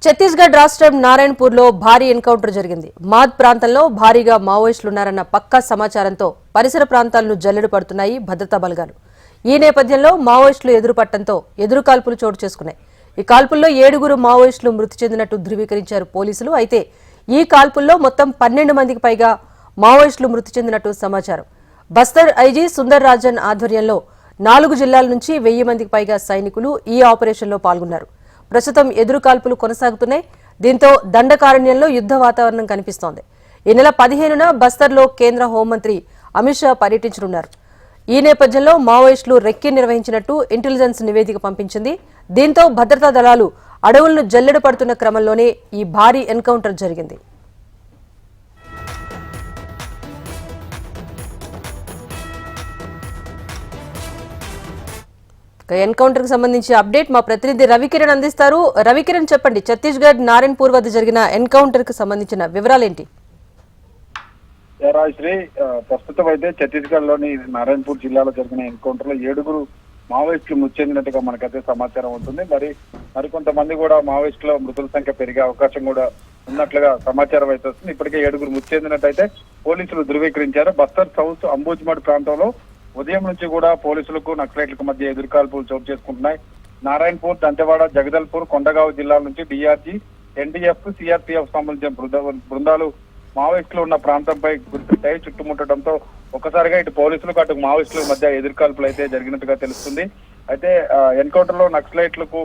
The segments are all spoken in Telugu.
ఛత్తీస్గఢ్ రాష్ట్రం నారాయణపూర్లో భారీ ఎన్కౌంటర్ జరిగింది. మాద్ ప్రాంతంలో భారీగా మావోయిస్టులున్నారన్న పక్కా సమాచారంతో పరిసర ప్రాంతాలను జల్లెడ పడుతున్నాయి భద్రతా బలగాలు. ఈ నేపథ్యంలో మావోయిస్టులు ఎదురుపట్టడంతో ఎదురుకాల్పులు చోటు చేసుకున్నాయి. ఈ కాల్పుల్లో 7 మావోయిస్టులు మృతి చెందినట్టు ధృవీకరించారు పోలీసులు. అయితే ఈ కాల్పుల్లో మొత్తం 12 మందికి పైగా మావోయిస్టులు మృతి చెందినట్టు సమాచారం. బస్తర్ ఐజీ సుందర్ రాజన్ ఆధ్వర్యంలో 4 జిల్లాల నుంచి 1000 మందికి పైగా సైనికులు ఈ ఆపరేషన్లో పాల్గొన్నారు. ప్రస్తుతం ఎదురుకాల్పులు కొనసాగుతున్నాయి. దీంతో దండకారణ్యంలో యుద్ధ వాతావరణం కనిపిస్తోంది. ఈ నెల 15న బస్తర్లో కేంద్ర హోంమంత్రి అమిత్ షా పర్యటించనున్నారు. ఈ నేపథ్యంలో మావోయిస్టులు రెక్కి నిర్వహించినట్టు ఇంటెలిజెన్స్ నివేదిక పంపించింది. దీంతో భద్రతా దళాలు అడవులను జల్లెడ పడుతున్న క్రమంలోనే ఈ భారీ ఎన్కౌంటర్ జరిగింది. ఎన్కౌంటర్ కు సంబంధించి అప్డేట్ మా ప్రతినిధి రవికిరణ్ అందిస్తారు. రవికిరణ్ చెప్పండి, ఛత్తీస్గఢ్ నారాయణపూర్ వద్ద జరిగిన ఎన్కౌంటర్ కు సంబంధించిన వివరాలేంటి? రాజశ్రీ, ప్రస్తుతం అయితే ఛత్తీస్గఢ్ లోని నారాయణపూర్ జిల్లాలో జరిగిన ఎన్కౌంటర్ లో 7 మావోయిస్టులు మృతి చెందినట్టుగా మనకైతే సమాచారం ఉంటుంది. మరికొంతమంది కూడా మావోయిస్టుల మృతుల సంఖ్య పెరిగే అవకాశం కూడా ఉన్నట్లుగా సమాచారం అయితే వస్తుంది. ఇప్పటికే 7 మృతి చెందినట్టయితే పోలీసులు ధృవీకరించారు. బస్తర్ సౌత్ అంబుజ్మడ్ ప్రాంతంలో ఉదయం నుంచి కూడా పోలీసులకు నక్సలైట్లకు మధ్య ఎదురుకాల్పులు చోటు చేసుకుంటున్నాయి. నారాయణపూర్, దంతెవాడ, జగదల్పూర్, కొండగావ్ జిల్లాల నుంచి డిఆర్జీ, ఎన్డీఎఫ్, సిఆర్పీఎఫ్ సంబంధించిన బృందాలు మావోయిస్టులు ఉన్న ప్రాంతంపై గుర్తించాయి. చుట్టుముట్టడంతో ఒక్కసారిగా ఇటు పోలీసులకు అటు మావోయిస్టుల మధ్య ఎదురుకాల్పులు అయితే జరిగినట్టుగా తెలుస్తుంది. అయితే ఎన్కౌంటర్ లో నక్సలైట్లకు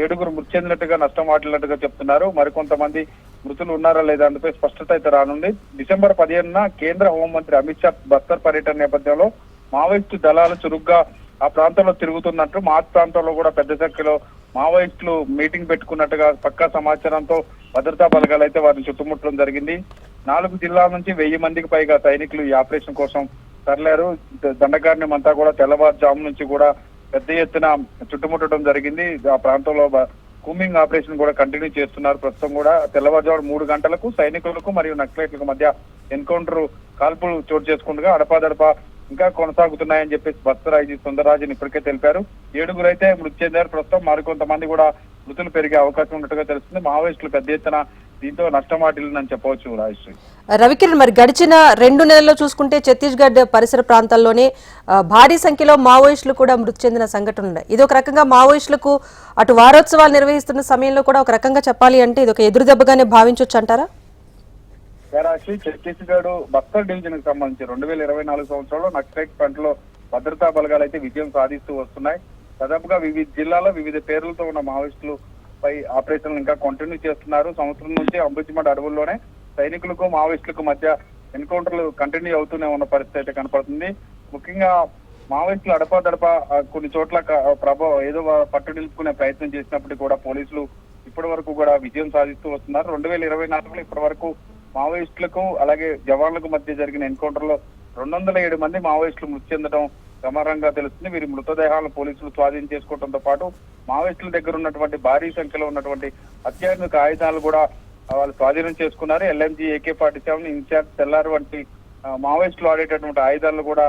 7 మృతి చెందినట్టుగా నష్టం వాటిల్లినట్టుగా చెప్తున్నారు. మరికొంతమంది మృతులు ఉన్నారా లేదా అందుపై స్పష్టత అయితే రానుంది. డిసెంబర్ 15న కేంద్ర హోంమంత్రి అమిత్ షా బస్తర్ పర్యటన నేపథ్యంలో మావోయిస్టు దళాలు చురుగ్గా ఆ ప్రాంతంలో తిరుగుతున్నట్టు, మాద్ ప్రాంతంలో కూడా పెద్ద సంఖ్యలో మావోయిస్టులు మీటింగ్ పెట్టుకున్నట్టుగా పక్కా సమాచారంతో భద్రతా బలగాలు అయితే వారిని చుట్టుముట్టడం జరిగింది. 4 జిల్లాల నుంచి 1000 మందికి పైగా సైనికులు ఈ ఆపరేషన్ కోసం తరలారు. దండకారణ్యం అంతా కూడా తెల్లవారుజాము నుంచి కూడా పెద్ద ఎత్తున చుట్టుముట్టడం జరిగింది. ఆ ప్రాంతంలో కూంబింగ్ ఆపరేషన్ కూడా కంటిన్యూ చేస్తున్నారు. ప్రస్తుతం కూడా తెల్లవారుజాము 3 గంటలకు సైనికులకు మరియు నక్సలైట్లకు మధ్య ఎన్కౌంటర్ కాల్పులు చోటు చేసుకుంటూ అడపాదడపా ఇంకా కొనసాగుతున్నాయని చెప్పేసి బస్తర్ ఐజీ సుందరరాజన్ ఇప్పటికే తెలిపారు. 7 అయితే మృతి చెందారు. ప్రస్తుతం మరికొంతమంది కూడా మృతులు పెరిగే అవకాశం ఉన్నట్టుగా తెలుస్తుంది. మావోయిస్టులు పెద్ద ఎత్తున దీంతో నష్టం వాటిల్లిందని చెప్పవచ్చు. రాజశ్రీ, రవికిరణ్, మరి గడిచిన 2 నెలల్లో చూసుకుంటే ఛత్తీస్గఢ్ పరిసర ప్రాంతాల్లోనే భారీ సంఖ్యలో మావోయిస్టులు కూడా మృతి చెందిన సంఘటనలు ఉన్నాయి. ఇది ఒక రకంగా మావోయిస్టులకు అటు వారోత్సవాలు నిర్వహిస్తున్న సమయంలో కూడా ఒక రకంగా చెప్పాలి అంటే ఇది ఒక ఎదురు దెబ్బగానే భావించవచ్చు అంటారా? ఛత్తీస్గఢ్ బస్తర్ డివిజన్ కి సంబంధించి 2024 సంవత్సరంలో నక్సలైట్ ఫ్రంట్ లో భద్రతా బలగాలు అయితే విజయం సాధిస్తూ వస్తున్నాయి. దాదాపుగా వివిధ జిల్లాలో వివిధ పేర్లతో ఉన్న మావోయిస్టులు పై ఆపరేషన్లు ఇంకా కంటిన్యూ చేస్తున్నారు. సంవత్సరం నుంచి అంబుజ్మడ్ అడవుల్లోనే సైనికులకు మావోయిస్టులకు మధ్య ఎన్కౌంటర్లు కంటిన్యూ అవుతూనే ఉన్న పరిస్థితి అయితే కనపడుతుంది. ముఖ్యంగా మావోయిస్టులు అడపాదడపా కొన్ని చోట్ల ఏదో పట్టు నిలుపుకునే ప్రయత్నం చేసినప్పటికీ కూడా పోలీసులు ఇప్పటి వరకు కూడా విజయం సాధిస్తూ వస్తున్నారు. 2024లో ఇప్పటి వరకు మావోయిస్టులకు అలాగే జవాన్లకు మధ్య జరిగిన ఎన్కౌంటర్ లో 207 మంది మావోయిస్టులు మృతి చెందడం గమనంగా తెలుస్తుంది. వీరి మృతదేహాలను పోలీసులు స్వాధీనం చేసుకోవడంతో పాటు మావోయిస్టుల దగ్గర ఉన్నటువంటి భారీ సంఖ్యలో ఉన్నటువంటి అత్యాధునిక ఆయుధాలు కూడా వాళ్ళు స్వాధీనం చేసుకున్నారు. LMG, AK-47, ఇన్ఛార్జ్, తెల్లారు వంటి మావోయిస్టులు ఆడేటటువంటి ఆయుధాలను కూడా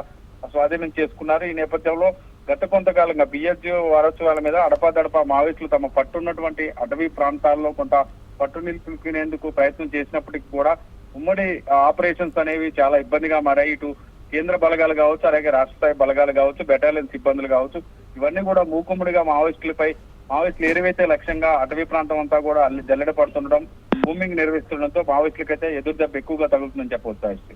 స్వాధీనం చేసుకున్నారు. ఈ నేపథ్యంలో గత కొంతకాలంగా BSG వారోత్సవాల మీద అడపాదడపా మావోయిస్టులు తమ పట్టున్నటువంటి అటవీ ప్రాంతాల్లో కొంత పట్టు నిలుపుకునేందుకు ప్రయత్నం చేసినప్పటికీ కూడా ఉమ్మడి ఆపరేషన్స్ అనేవి చాలా ఇబ్బందిగా మారాయి. ఇటు కేంద్ర బలగాలు కావచ్చు, అలాగే రాష్ట్ర స్థాయి బలగాలు కావచ్చు, బెటాలియన్ సిబ్బందులు కావచ్చు, ఇవన్నీ కూడా మూకుమ్మడిగా మావోయిస్టులపై మావోయిస్టులు ఏరివైతే లక్ష్యంగా అటవీ ప్రాంతం అంతా కూడా జల్లెడ పడుతుండడం, భూమింగ్ నిర్వహిస్తుండడంతో మావోయిస్టులకైతే ఎదురు దెబ్బ ఎక్కువగా తగులుతుందని చెప్పవచ్చు.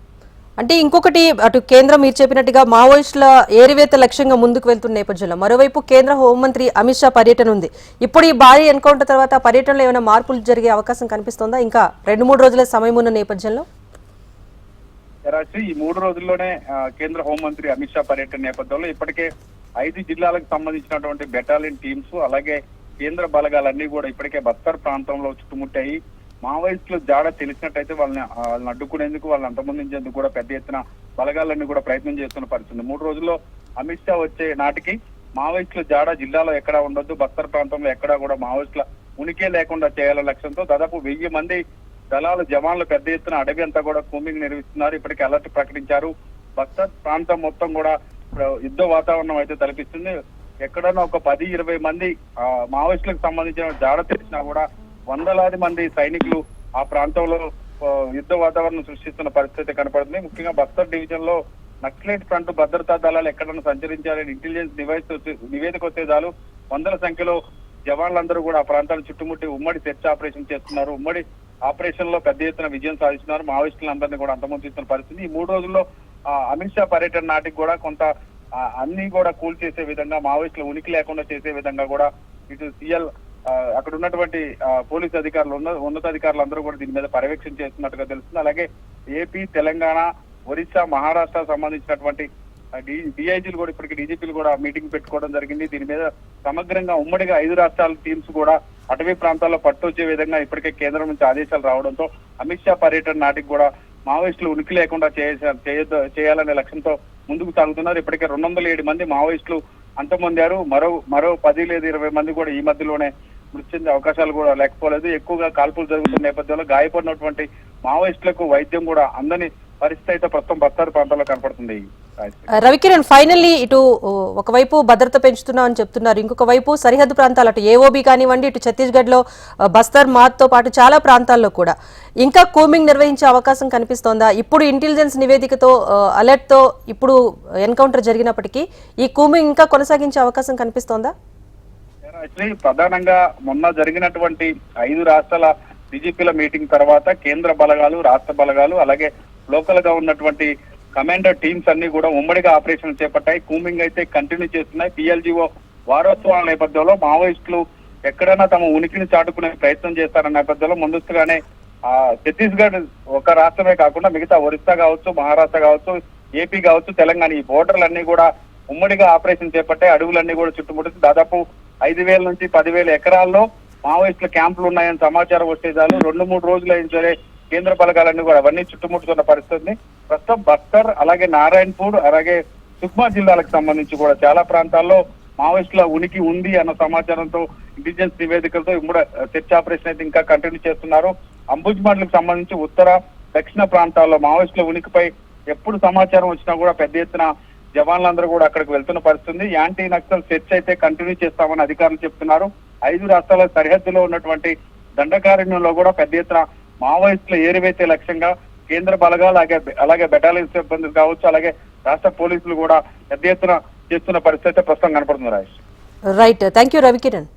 అంటే ఇంకొకటి, అటు కేంద్రం మీరు చెప్పినట్టుగా మావోయిస్టుల ఏరివేత లక్ష్యంగా ముందుకు వెళ్తున్న నేపథ్యంలో మరోవైపు కేంద్ర హోంమంత్రి అమిత్ షా పర్యటన ఉంది. ఇప్పుడు ఈ భారీ ఎన్కౌంటర్ తర్వాత పర్యటనలో ఏమైనా మార్పులు జరిగే అవకాశం కనిపిస్తోందా? ఇంకా 2-3 రోజుల సమయం ఉన్న నేపథ్యంలో ఈ 3 రోజుల్లోనే కేంద్ర హోంమంత్రి అమిత్ షా పర్యటన నేపథ్యంలో ఇప్పటికే 5 జిల్లాలకు సంబంధించినటువంటి బెటాలియన్ టీమ్స్ అలాగే కేంద్ర బలగాలన్నీ కూడా ఇప్పటికే బస్తర్ ప్రాంతంలో చుట్టుముట్టాయి. మావోయిస్టులు జాడ తెలిసినట్టయితే వాళ్ళని అడ్డుకునేందుకు, వాళ్ళని అంతమొందించేందుకు కూడా పెద్ద ఎత్తున బలగాలన్నీ కూడా ప్రయత్నం చేస్తున్న పరిస్థితి. 3 రోజుల్లో అమిత్ షా వచ్చే నాటికి మావోయిస్టుల జాడ జిల్లాలో ఎక్కడా ఉండొద్దు, బస్తర్ ప్రాంతంలో ఎక్కడా కూడా మావోయిస్టుల ఉనికే లేకుండా చేయాలనే లక్ష్యంతో దాదాపు 1000 మంది దళాలు జవాన్లు పెద్ద ఎత్తున అడవి అంతా కూడా కూంబింగ్ నిర్వహిస్తున్నారు. ఇప్పటికే అలర్ట్ ప్రకటించారు. బస్తర్ ప్రాంతం మొత్తం కూడా యుద్ధ వాతావరణం అయితే తలపిస్తుంది. ఎక్కడన్నా ఒక 10-20 మంది మావోయిస్టులకు సంబంధించిన జాడ తెలిసినా కూడా వందలాది మంది సైనికులు ఆ ప్రాంతంలో యుద్ధ వాతావరణం సృష్టిస్తున్న పరిస్థితి కనపడుతుంది. ముఖ్యంగా బస్తర్ డివిజన్ లో నక్సలైట్ ఫ్రంట్ భద్రతా దళాలు ఎక్కడన్నా సంచరించాలని ఇంటెలిజెన్స్ నివేదిక వచ్చే చాలు వందల సంఖ్యలో జవాన్లందరూ కూడా ఆ ప్రాంతాన్ని చుట్టుముట్టి ఉమ్మడి సెర్చ్ ఆపరేషన్ చేస్తున్నారు. ఉమ్మడి ఆపరేషన్ లో పెద్ద ఎత్తున విజయం సాధిస్తున్నారు. మావోయిస్టులందరినీ కూడా అంతమొందిస్తున్న పరిస్థితి. ఈ 3 రోజుల్లో అమిత్ షా పర్యటన నాటికి కూడా కొంత అన్ని కూడా కూల్ చేసే విధంగా, మావోయిస్టుల ఉనికి లేకుండా చేసే విధంగా కూడా ఇటు సిఎల్ అక్కడ ఉన్నటువంటి పోలీస్ అధికారులు ఉన్నతాధికారులు అందరూ కూడా దీని మీద పర్యవేక్షణ చేస్తున్నట్టుగా తెలుస్తుంది. అలాగే ఏపీ, తెలంగాణ, ఒరిస్సా, మహారాష్ట్ర సంబంధించినటువంటి డిఐజీలు కూడా ఇప్పటికి డీజీపీలు కూడా మీటింగ్ పెట్టుకోవడం జరిగింది. దీని మీద సమగ్రంగా ఉమ్మడిగా 5 రాష్ట్రాల టీమ్స్ కూడా అటవీ ప్రాంతాల్లో పట్టొచ్చే విధంగా ఇప్పటికే కేంద్రం నుంచి ఆదేశాలు రావడంతో అమిత్ షా పర్యటన నాటికి కూడా మావోయిస్టులు ఉనికి లేకుండా చేయాలనే లక్ష్యంతో ముందుకు సాగుతున్నారు. ఇప్పటికే 207 మంది మావోయిస్టులు అంతమొందారు. మరో 10 లేదా 20 మంది కూడా ఈ మధ్యలోనే మృతి చెందే అవకాశాలు కూడా లేకపోలేదు. ఎక్కువగా కాల్పులు జరుగుతున్న నేపథ్యంలో గాయపడినటువంటి మావోయిస్టులకు వైద్యం కూడా అందని పరిస్థితి అయితే ప్రస్తుతం బస్తర్ ప్రాంతంలో కనపడుతుంది. రవికిరణ్, ఫైనల్లీ ఇటు ఒకవైపు భద్రత పెంచుతున్నాం అని చెప్తున్నారు, ఇంకొక వైపు సరిహద్దు ప్రాంతాలు అటు ఏఓబి కానివ్వండి, ఇటు ఛత్తీస్గఢ్ లో బస్తర్ మాత్తో పాటు చాలా ప్రాంతాల్లో కూడా ఇంకా కూమింగ్ నిర్వహించే అవకాశం కనిపిస్తోందా? ఇప్పుడు ఇంటెలిజెన్స్ నివేదికతో అలర్ట్ తో ఇప్పుడు ఎన్కౌంటర్ జరిగినప్పటికీ ఈ కూమింగ్ ఇంకా కొనసాగించే అవకాశం కనిపిస్తోందా? ప్రధానంగా మొన్న జరిగినటువంటి 5 రాష్ట్రాల డీజీపీల మీటింగ్ తర్వాత కేంద్ర బలగాలు, రాష్ట్ర బలగాలు, అలాగే లోకల్ గా ఉన్నటువంటి కమాండర్ టీమ్స్ అన్ని కూడా ఉమ్మడిగా ఆపరేషన్ చేపట్టాయి. కూమింగ్ అయితే కంటిన్యూ చేస్తున్నాయి. పిఎల్జీఓ వారోత్సవాల నేపథ్యంలో మావోయిస్టులు ఎక్కడైనా తమ ఉనికిని చాటుకునే ప్రయత్నం చేస్తారన్న నేపథ్యంలో ముందస్తుగానే ఛత్తీస్గఢ్ ఒక రాష్ట్రమే కాకుండా మిగతా ఒరిస్సా కావచ్చు, మహారాష్ట్ర కావచ్చు, ఏపీ కావచ్చు, తెలంగాణ ఈ బోర్డర్లన్నీ కూడా ఉమ్మడిగా ఆపరేషన్ చేపట్టాయి. అడవులన్నీ కూడా చుట్టుముట్టి దాదాపు 5,000 నుంచి 10,000 ఎకరాల్లో మావోయిస్టుల క్యాంపులు ఉన్నాయని సమాచారం వస్తే చాలు 2-3 రోజులు అయిన సరే కేంద్ర బలగాలన్నీ కూడా అవన్నీ చుట్టుముట్టుతున్న పరిస్థితిని ప్రస్తుతం బస్తర్, అలాగే నారాయణపూర్, అలాగే సుక్మా జిల్లాలకు సంబంధించి కూడా చాలా ప్రాంతాల్లో మావోయిస్టుల ఉనికి ఉంది అన్న సమాచారంతో ఇంటెలిజెన్స్ నివేదికలతో ఉమ్మడి సెర్చ్ ఆపరేషన్ అయితే ఇంకా కంటిన్యూ చేస్తున్నారు. అంబుజ్మండలకు సంబంధించి ఉత్తర, దక్షిణ ప్రాంతాల్లో మావోయిస్టుల ఉనికిపై ఎప్పుడు సమాచారం వచ్చినా కూడా పెద్ద ఎత్తున జవాన్లందరూ కూడా అక్కడికి వెళ్తున్న పరిస్థితుంది. యాంటీ నక్సల్ సెర్చ్ అయితే కంటిన్యూ చేస్తామని అధికారులు చెప్తున్నారు. 5 రాష్ట్రాల సరిహద్దులో ఉన్నటువంటి దండకారణ్యంలో కూడా పెద్ద ఎత్తున మావోయిస్టుల ఏరివేసే లక్ష్యంగా కేంద్ర బలగాలు అలాగే బెటాలియన్ సిబ్బంది కావచ్చు, అలాగే రాష్ట్ర పోలీసులు కూడా పెద్ద ఎత్తున చేస్తున్న పరిస్థితి ప్రస్తుతం కనపడుతుంది. Right, thank you Ravikiran.